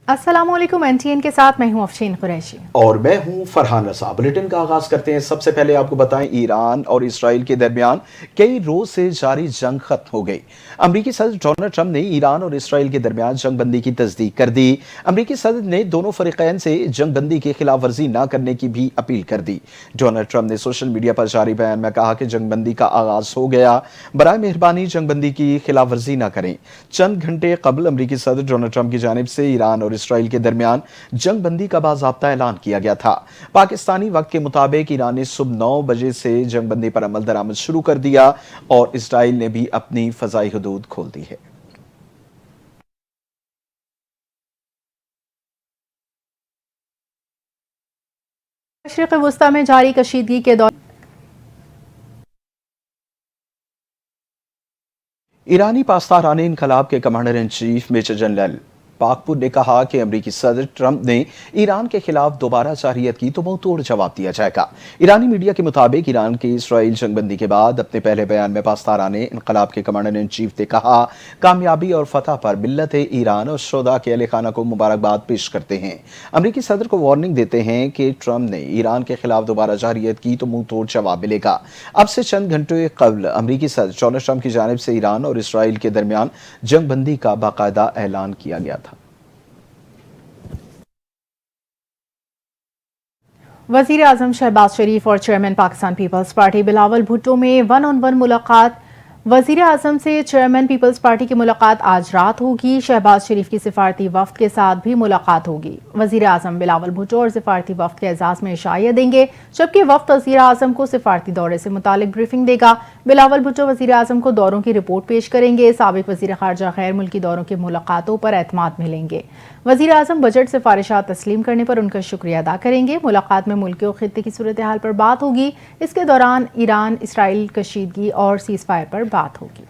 अस्सलाम वालेकुम। NTN के साथ मैं हूं अफशीन कुरैशी और मैं हूं फरहान रसा। बुलेटिन का आगाज करते हैं। सबसे पहले आपको बताएं, ईरान और इसराइल के दरमियान कई रोज से जारी जंग खत्म हो गई। अमरीकी सदर डोनाल्ड ट्रंप ने ईरान और इसराइल के दरमियान जंग बंदी की तस्दीक कर दी। अमरीकी सदर ने दोनों फरीकैन से जंग बंदी की खिलाफ वर्जी न करने की भी अपील कर दी। डोनाल्ड ट्रंप ने सोशल मीडिया पर जारी बयान में कहा कि जंग बंदी का आगाज हो गया, बराए मेहरबानी जंग बंदी की खिलाफ वर्जी न करें। चंद घंटे कबल अमरीकी सदर डोनाल्ड ट्रंप की जानिब से ईरान और इसराइल के दरमियान जंग बंदी का बाज़ाब्ता ऐलान किया गया था। पाकिस्तानी वक्त के मुताबिक ईरान ने सुबह 9 बजे से जंग बंदी पर अमल दरामद शुरू कर दिया और इसराइल ने भी अपनी फजाई हदूद खोल दी है। मशरिक़ वुस्ता में जारी कशीदगी के दौरान ईरानी पास्तारान इनकलाब के commander in chief major general Pakpour ने कहा कि अमरीकी सदर ट्रंप ने ईरान के खिलाफ दोबारा जारहियत की तो मुंह तोड़ जवाब दिया जाएगा। ईरानी मीडिया के मुताबिक ईरान की इसराइल जंगबंदी के बाद अपने पहले बयान में पास्तारान इनकलाब के कमांडर इन चीफ ने कहा, कामयाबी और फतह पर मिल्लत ईरान और शोदा के अहले खाना को मुबारकबाद पेश करते हैं। अमरीकी सदर को वार्निंग देते हैं कि ट्रंप ने ईरान के खिलाफ दोबारा जारहियत की तो मुंह तोड़ जवाब मिलेगा। अब से चंद घंटे कबल अमरीकी सदर डोनाल्ड ट्रंप की जानिब से ईरान और इसराइल के दरमियान जंगबंदी का बाकायदा ऐलान किया गया था। वजीर आजम शहबाज शरीफ और chairman Pakistan Peoples Party Bilawal Bhutto में वन-ऑन-वन मुलाकात। वजीर आजम से चेयरमैन पीपल्स पार्टी की मुलाकात आज रात होगी। शहबाज शरीफ की सिफारती वफ्द के साथ भी मुलाकात होगी। वजीर आजम बिलावल भुट्टो और सिफारती वफ्द के एजाज में इशाइया देंगे, जबकि वफ्द वजीर आजम को सिफारती दौरे से मुतालिक ब्रीफिंग देगा। बिलावल भुट्टो वजीर आजम को दौरों की रिपोर्ट पेश करेंगे। साबिक वजीर खारजा गैर मुल्की दौरों की मुलाकातों पर एतमाद मिलेंगे। वजीर आजम बजट सिफारिशात तस्लीम करने पर उनका शुक्रिया अदा करेंगे। मुलाकात में मुल्क और खित्ते की सूरत हाल पर बात होगी। इसके दौरान ईरान इसराइल कशीदगी और सीज फायर पर बात होगी।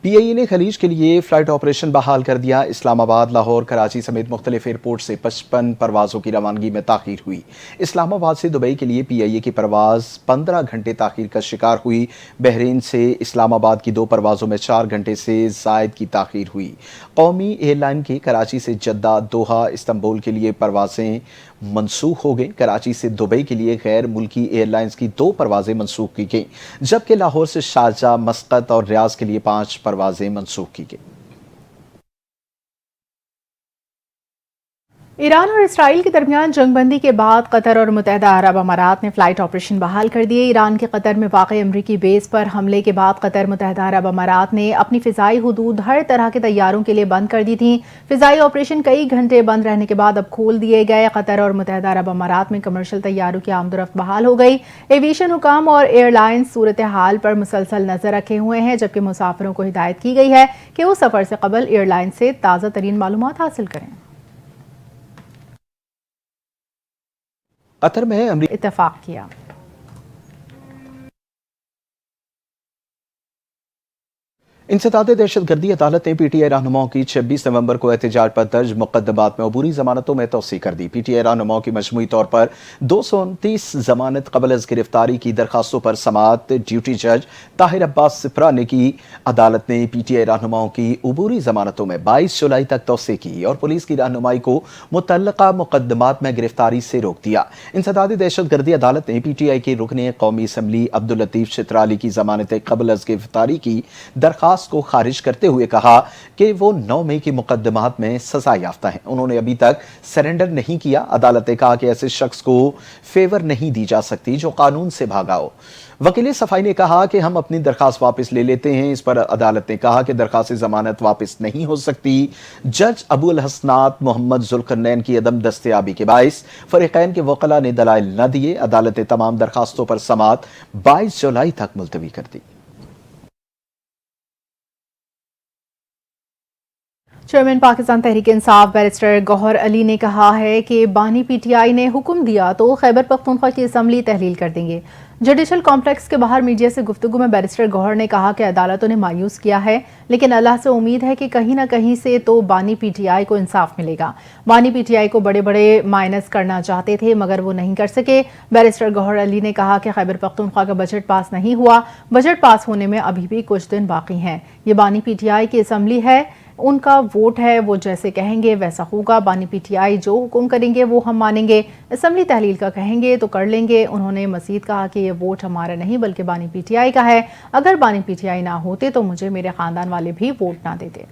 PIA ने खलीज के लिए फ्लाइट ऑपरेशन बहाल कर दिया। इस्लामाबाद, लाहौर, कराची समेत मुख्तलिफ एयरपोर्ट से 55 परवाज़ों की रवानगी में ताख़ीर हुई। इस्लामाबाद से दुबई के लिए PIA की परवाज़ 15 घंटे ताख़ीर का शिकार हुई। बहरीन से इस्लामाबाद की 2 परवाज़ों में 4 घंटे से ज़ायद की ताख़ीर हुई। कौमी एयरलाइन की कराची से जद्दा, दोहा, इस्तांबुल के लिए परवाज़ें मनसूख हो गई। कराची से दुबई के लिए गैर मुल्की एयरलाइंस की 2 परवाज़ें मनसूख की गईं, जबकि लाहौर से शारजा, मस्कत और रियाज के लिए 5 परवाज़ें मनसूख की गईं। ईरान और इसराइल के दरमियान जंगबंदी के बाद कतर और मुत्तहदा अरब अमारात ने फ्लाइट ऑपरेशन बहाल कर दिए। ईरान के कतर में वाक़ अमरीकी बेस पर हमले के बाद कतर मुत्तहदा अरब अमारात ने अपनी फ़िज़ाई हुदूद हर तरह के तैयारों के लिए बंद कर दी थी। फ़िज़ाई ऑपरेशन कई घंटे बंद रहने के बाद अब खोल दिए गए। कतर और मुत्तहदा अरब अमारात में कमर्शियल तैयारों की आमदोरफ्त बहाल हो गई। एविएशन हुकाम और एयरलाइंस सूरत हाल पर मुसलसल नजर रखे हुए हैं, जबकि मुसाफिरों को हिदायत की गई है कि वो सफ़र से कबल एयरलाइन से ताज़ा तरीन मालूमात हासिल करें। कतर में इत्तेफाक किया। इंसदाद दहशतगर्दी अदालत ने PTI रहनुमाओं की 26 नवंबर को एहतजाज पर दर्ज मुकदमात में अबूरी जमानतों में तोसी कर दी। PTI रहनुमाओं की मजमूई तौर पर 229 जमानत कबल अज गिरफ्तारी की दरखास्तों पर समाअत ड्यूटी जज ताहिर अब्बास सिपरा ने की। अदालत ने PTI रहनुमाओं की अबूरी जमानतों में 22 जुलाई तक तोसी की और पुलिस की रहनुमाई को मुतल्लका मुकदमात में गिरफ्तारी से रोक दिया। इंसदाद दहशतगर्दी अदालत ने PTI के रुकने कौमी असम्बली अब्दुल लतीफ चित्राली की जमानत कबल अज गिरफ्तारी की दरखास्त को खारिज करते हुए कहा कि वो 9 मई के मुकदमात में सजा याफ्ता हैं। उन्होंने अभी तक सरेंडर नहीं किया। अदालत ने कहा कि ऐसे शख्स को फेवर नहीं दी जा सकती जो कानून से भागा हो। वकील सफाई ने कहा कि हम अपनी दरखास्त वापस ले लेते हैं। इस पर अदालत ने कहा कि दरखास्त जमानत वापस नहीं हो सकती। जज अबुल हसनात मोहम्मद जुल्करनैन की अदम दस्तयाबी के बाइस फरीकैन के वकला ने दलाइल न दिए। अदालत ने तमाम दरखास्तों पर समाअत 22 जुलाई तक मुलतवी कर दी। चेयरमैन पाकिस्तान तहरीक इंसाफ बैरिस्टर गौहर अली ने कहा है कि बानी PTI ने हुक्म दिया तो खैबर पख्तूनख्वा की असम्बली तहलील कर देंगे। जुडिशल कॉम्प्लेक्स के बाहर मीडिया से गुफ्तगू में बैरिस्टर गौहर ने कहा कि अदालतों ने मायूस किया है, लेकिन अल्लाह से उम्मीद है कि कहीं ना कहीं से तो बानी पीटीआई को इंसाफ मिलेगा। बानी पीटीआई को बड़े बड़े माइनस करना चाहते थे मगर वो नहीं कर सके। बैरिस्टर गौहर अली ने कहा कि खैबर पख्तूनख्वा का बजट पास नहीं हुआ, बजट पास होने में अभी भी कुछ दिन बाकी हैं। ये बानी पीटीआई की असम्बली है, उनका वोट है, वो जैसे कहेंगे वैसा होगा। बानी पीटीआई जो हुक्म करेंगे वो हम मानेंगे। असम्बली तहलील का कहेंगे तो कर लेंगे। उन्होंने मजीद कहा कि ये वोट हमारा नहीं बल्कि बानी पीटीआई का है। अगर बानी पीटीआई ना होते तो मुझे मेरे खानदान वाले भी वोट ना देते।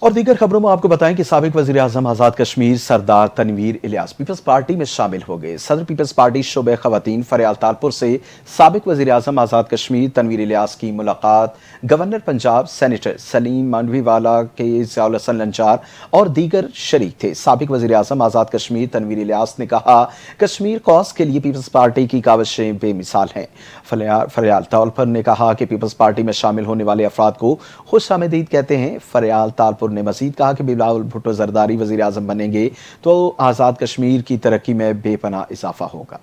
और दीगर खबरों में आपको बताएं कि साबिक वजीर आजम आजाद कश्मीर सरदार तनवीर इलियास पीपल्स पार्टी में शामिल हो गए। सदर पीपल्स पार्टी शोबे खवातीन फरियाल तालपुर से साबिक वजीर आजम आजाद कश्मीर तनवीर इलियास की मुलाकात गवर्नर पंजाब सेनेटर सलीम मांडवीवाला के ज़ियाउल हसन लंचार और दीगर शरीक थे। साबिक वजीर आजम आजाद कश्मीर तनवीर इलियास ने कहा, कश्मीर कॉज के लिए पीपल्स पार्टी की काविशें बेमिसाल हैं। फरियाल तालपुर ने कहा कि पीपल्स पार्टी में शामिल होने वाले अफराद को खुश आमदीद कहते हैं। फरियाल तालपुर ने मजीद कहा कि बिलावल भुट्टो जरदारी वजीर आजम बनेंगे तो आजाद कश्मीर की तरक्की में बेपनाह इजाफा होगा।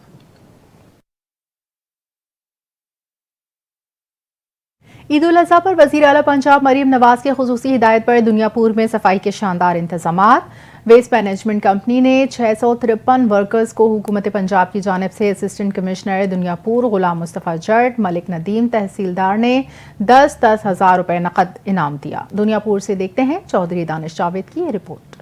ईद उल अजहा पर वजीर आला पंजाब मरीम नवाज के खुसूसी हिदायत पर दुनियापुर में सफाई के शानदार इंतजामात। वेस्ट मैनेजमेंट कंपनी ने 653 वर्कर्स को हुकूमत पंजाब की जानिब से असिस्टेंट कमिश्नर दुनियापुर गुलाम मुस्तफ़ा जट मलिक नदीम तहसीलदार ने 10-10 हज़ार रुपए नकद इनाम दिया। दुनियापुर से देखते हैं चौधरी दानिश जावेद की ये रिपोर्ट।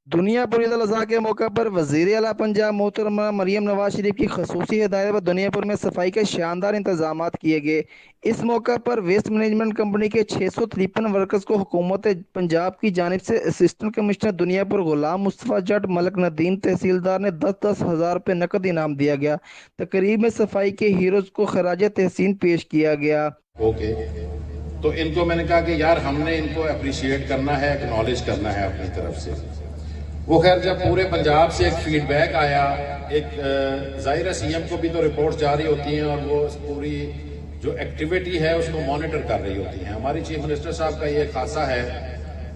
दुनियापुर ईद उल अज़हा के मौके पर वज़ीर आला पंजाब मोहतरमा मरियम नवाज शरीफ की खसूसी हिदायत पर दुनियापुर में सफाई के शानदार इंतजाम किए गए। इस मौके पर वेस्ट मैनेजमेंट कंपनी के 653 वर्कर्स को हुकूमत पंजाब की जानिब से असिस्टेंट कमिश्नर दुनियापुर गुलाम मुस्तफ़ा जट मलिक नदीम तहसीलदार ने 10-10 हज़ार रुपये नकद इनाम दिया गया। तकरीब में सफाई के हीरोज को खराज तहसीन पेश किया गया। ओके, तो इनको मैंने कहा कि यार हमने इनको अप्रिशिएट करना है, एक्नॉलेज करना है अपनी तरफ से। वो खैर जब पूरे पंजाब से एक फीडबैक आया, एक ज़ाहिर है सीएम को भी तो रिपोर्ट जारी होती हैं और वो पूरी जो एक्टिविटी है उसको मॉनिटर कर रही होती हैं। हमारी चीफ मिनिस्टर साहब का ये खासा है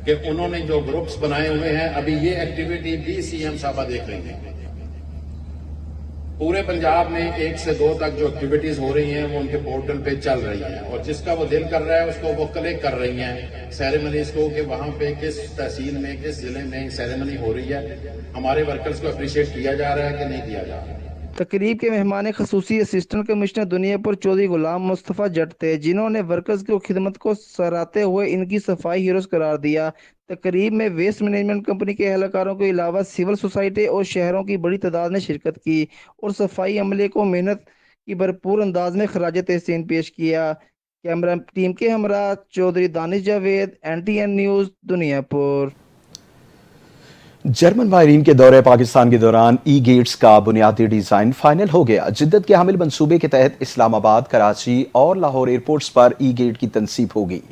कि उन्होंने जो ग्रुप्स बनाए हुए हैं, अभी ये एक्टिविटी भी सीएम साहबा देख रही हैं। पूरे पंजाब में 1 से 2 तक जो एक्टिविटीज हो रही हैं वो उनके पोर्टल पे चल रही हैं और जिसका वो दिल कर रहा है उसको वो कलेक्ट कर रही हैं सेरेमनीज को कि वहां पे किस तहसील में किस जिले में सेरेमनी हो रही है, हमारे वर्कर्स को अप्रिशिएट किया जा रहा है कि नहीं किया जा रहा है। तकरीब के मेहमान खसूसी असिस्टेंट कमिश्नर दुनियापुर चौधरी गुलाम मुस्तफ़ा जट थे, जिन्होंने वर्कर्स की खिदमत को सराहते हुए इनकी सफाई हीरोज करार दिया। तकरीब में वेस्ट मैनेजमेंट कंपनी के एहलकारों के अलावा सिविल सोसाइटी और शहरों की बड़ी तादाद ने शिरकत की और सफाई अमले को मेहनत की भरपूर अंदाज में खराज तहसीन पेश किया। कैमरा टीम के हमरा Chaudhry Danish Javed, NTN news, Duniyapur. German माहरीन के दौरे पाकिस्तान के दौरान ई गेट्स का बुनियादी डिजाइन फाइनल हो गया। जिद्दत के हामिल मंसूबे के तहत इस्लामाबाद, कराची और लाहौर एयरपोर्ट्स पर ई गेट की तनसीब होगी।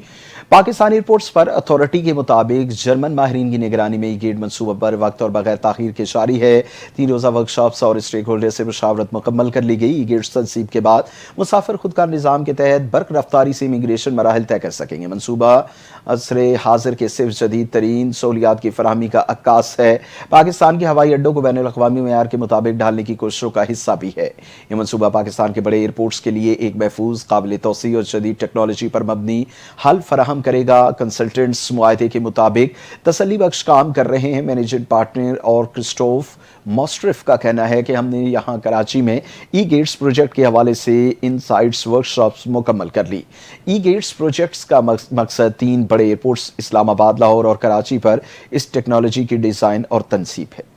पाकिस्तान एयरपोर्ट्स पर अथॉरिटी के मुताबिक जर्मन माहरीन की निगरानी में ई गेट मनसूबा पर वक्त और बगैर ताखीर के जारी है। 3 रोज़ा वर्कशॉप्स और स्टेक होल्डर से मुशावरत मुकम्मल कर ली गई। ई गेट्स तनसीब के बाद मुसाफिर खुदकार निज़ाम के तहत बर्क रफ्तारी से इमिग्रेशन मराहल तय कर सकेंगे। मनसूबा असरे हाजिर के सिर्फ जदीद तरीन सहूलियात की फराहमी का अक्कास है। पाकिस्तान के हवाई अड्डों को बैनुल अक़वामी मेयार के मुताबिक ढालने की कोशिशों का हिस्सा भी है। यह मनसूबा पाकिस्तान के बड़े एयरपोर्ट्स के लिए एक महफूज, काबिल तौसी और जदीद टेक्नोलॉजी पर मबनी हल फराहम करेगा। कंसल्टेंट्स मुआहदे के मुताबिक तसल्ली बख्श काम कर रहे हैं। मैनेजिंग पार्टनर और क्रिस्टोफ मॉस्ट्रिफ का कहना है कि हमने यहाँ कराची में ई गेट्स प्रोजेक्ट के हवाले से इनसाइट्स वर्कशॉप्स मुकम्मल कर ली। ई गेट्स प्रोजेक्ट्स का मकसद 3 बड़े एयरपोर्ट्स इस्लामाबाद, लाहौर और कराची पर इस टेक्नोलॉजी की डिज़ाइन और तनसीब है।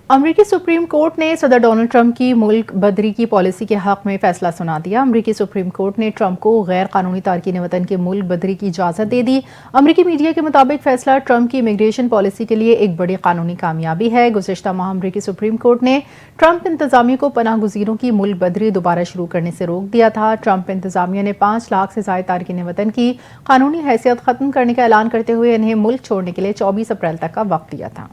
अमरीकी सुप्रीम कोर्ट ने सदर डोनाल्ड ट्रंप की मुल्क बदरी की पॉलिसी के हक में फैसला सुना दिया। अमरीकी सुप्रीम कोर्ट ने ट्रंप को गैर कानूनी तारकीन वतन के मुल्क बदरी की इजाज़त दे दी। अमरीकी मीडिया के मुताबिक फैसला ट्रंप की इमिग्रेशन पॉलिसी के लिए एक बड़ी कानूनी कामयाबी है। गुज़िश्ता माह अमरीकी सुप्रीम कोर्ट ने ट्रंप इंतजामिया को पनाह गुज़ीरों की मुल्क बदरी दोबारा शुरू करने से रोक दिया था। ट्रंप इंतजामिया ने 5 लाख से ज़ायद तारकीन वतन की कानूनी हैसियत ख़त्म करने का ऐलान करते हुए इन्हें मुल्क छोड़ने के लिए 24 अप्रैल तक का वक्त दिया था।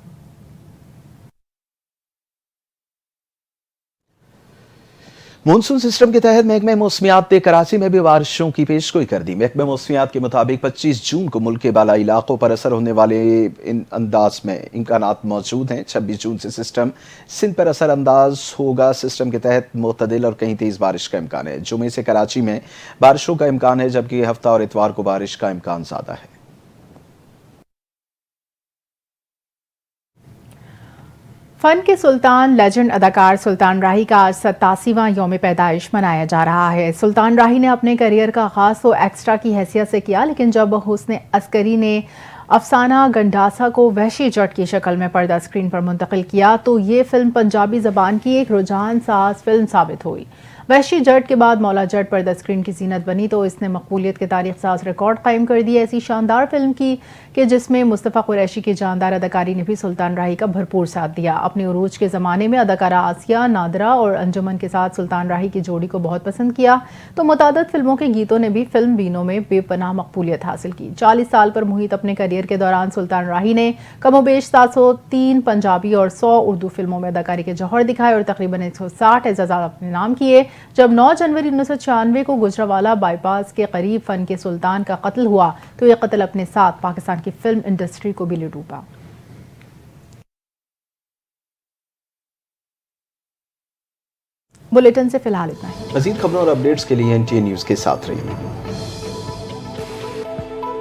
मॉनसून सिस्टम के तहत महकमे मौसमियात ने कराची में भी बारिशों की पेशगोई कर दी। महकमे मौसमियात के मुताबिक 25 जून को मुल्क के बालाई इलाकों पर असर होने वाले इन अंदाज में इम्कानात मौजूद हैं। 26 जून से सिस्टम सिंध पर असर अंदाज होगा। सिस्टम के तहत मुतदिल और कहीं तेज बारिश का इम्कान है। जुमे से कराची में बारिशों का इम्कान है, जबकि हफ्ता और इतवार को बारिश का इम्कान ज्यादा है। फन के सुल्तान लेजेंड अदाकार सुल्तान राही का आज 87वां यौम पैदाइश मनाया जा रहा है। सुल्तान राही ने अपने करियर का आगाज तो एक्स्ट्रा की हैसियत से किया, लेकिन जब हुस्न अस्करी ने अफसाना गंडासा को वहशी जट की शक्ल में पर्दा स्क्रीन पर मुंतकिल किया तो ये फिल्म पंजाबी जबान की एक रुझान साज फिल्म साबित हुई। वहशी जट के बाद मौला जट पर्दा स्क्रीन की जीनत बनी तो इसने मकबूलियत के तारीख साज रिकॉर्ड कायम कर दिया। ऐसी शानदार फिल्म की कि जिसमें मुस्तफ़ा कुरैशी की जानदार अदाकारी ने भी सुल्तान राही का भरपूर साथ दिया। अपने उरूज के ज़माने में अदाकारा आसिया, नादरा और अंजुमन के साथ सुल्तान राही की जोड़ी को बहुत पसंद किया तो मुतादद फिल्मों के गीतों ने भी फिल्म बीनों में बेपनाह मकबूलियत हासिल की। 40 साल पर मुहित अपने करियर के दौरान सुल्तान राही ने कमोबेश 703 पंजाबी और 100 उर्दू फिल्मों में अदाकारी के जौहर दिखाए और तकरीबन 160 एजाज़ात अपने नाम किए। जब 9 जनवरी 1996 को गुजरावाला बाईपास के करीब फन के सुल्तान का कत्ल हुआ तो यह कत्ल अपने साथ पाकिस्तान की फिल्म इंडस्ट्री को भी ले डूबा। बुलेटिन से फिलहाल इतना ही। मज़ीद खबरों और अपडेट्स के लिए NTA न्यूज़ के साथ रहिए।